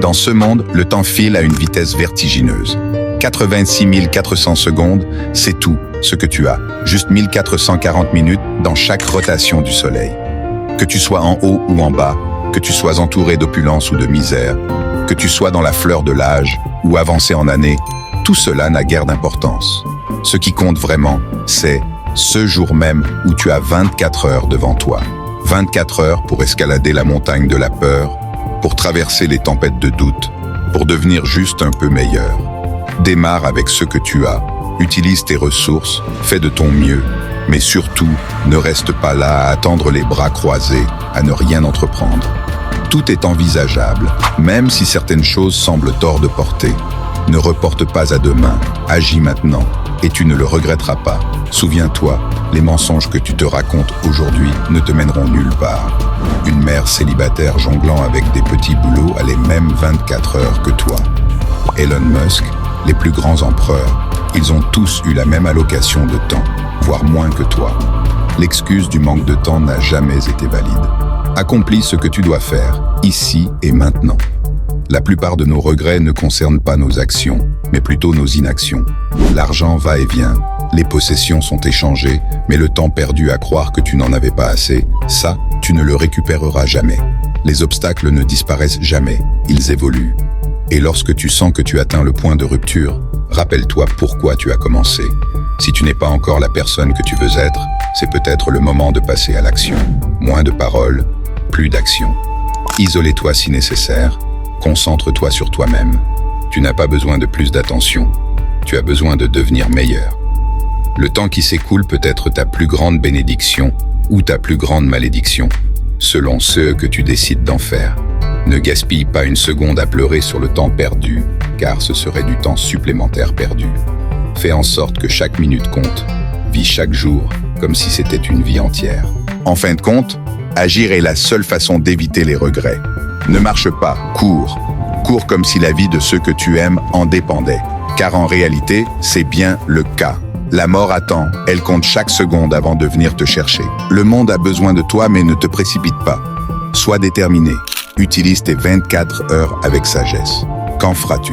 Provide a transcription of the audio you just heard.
Dans ce monde, le temps file à une vitesse vertigineuse. 86 400 secondes, c'est tout ce que tu as. Juste 1440 minutes dans chaque rotation du soleil. Que tu sois en haut ou en bas, que tu sois entouré d'opulence ou de misère, que tu sois dans la fleur de l'âge ou avancé en années, tout cela n'a guère d'importance. Ce qui compte vraiment, c'est ce jour même où tu as 24 heures devant toi. 24 heures pour escalader la montagne de la peur, pour traverser les tempêtes de doute, pour devenir juste un peu meilleur. Démarre avec ce que tu as, utilise tes ressources, fais de ton mieux, mais surtout, ne reste pas là à attendre les bras croisés, à ne rien entreprendre. Tout est envisageable, même si certaines choses semblent hors de portée. Ne reporte pas à demain, agis maintenant, et tu ne le regretteras pas. Souviens-toi, les mensonges que tu te racontes aujourd'hui ne te mèneront nulle part. Une mère célibataire jonglant avec des petits boulots a les mêmes 24 heures que toi. Elon Musk, les plus grands empereurs, ils ont tous eu la même allocation de temps, voire moins que toi. L'excuse du manque de temps n'a jamais été valide. Accomplis ce que tu dois faire, ici et maintenant. La plupart de nos regrets ne concernent pas nos actions, mais plutôt nos inactions. L'argent va et vient, les possessions sont échangées, mais le temps perdu à croire que tu n'en avais pas assez, ça, tu ne le récupéreras jamais. Les obstacles ne disparaissent jamais, ils évoluent. Et lorsque tu sens que tu atteins le point de rupture, rappelle-toi pourquoi tu as commencé. Si tu n'es pas encore la personne que tu veux être, c'est peut-être le moment de passer à l'action. Moins de paroles, plus d'action. Isole-toi si nécessaire, concentre-toi sur toi-même. Tu n'as pas besoin de plus d'attention, tu as besoin de devenir meilleur. Le temps qui s'écoule peut être ta plus grande bénédiction ou ta plus grande malédiction, selon ce que tu décides d'en faire. Ne gaspille pas une seconde à pleurer sur le temps perdu, car ce serait du temps supplémentaire perdu. Fais en sorte que chaque minute compte. Vis chaque jour comme si c'était une vie entière. En fin de compte, agir est la seule façon d'éviter les regrets. Ne marche pas, cours. Cours comme si la vie de ceux que tu aimes en dépendait. Car en réalité, c'est bien le cas. La mort attend, elle compte chaque seconde avant de venir te chercher. Le monde a besoin de toi, mais ne te précipite pas. Sois déterminé. Utilise tes 24 heures avec sagesse. Qu'en feras-tu ?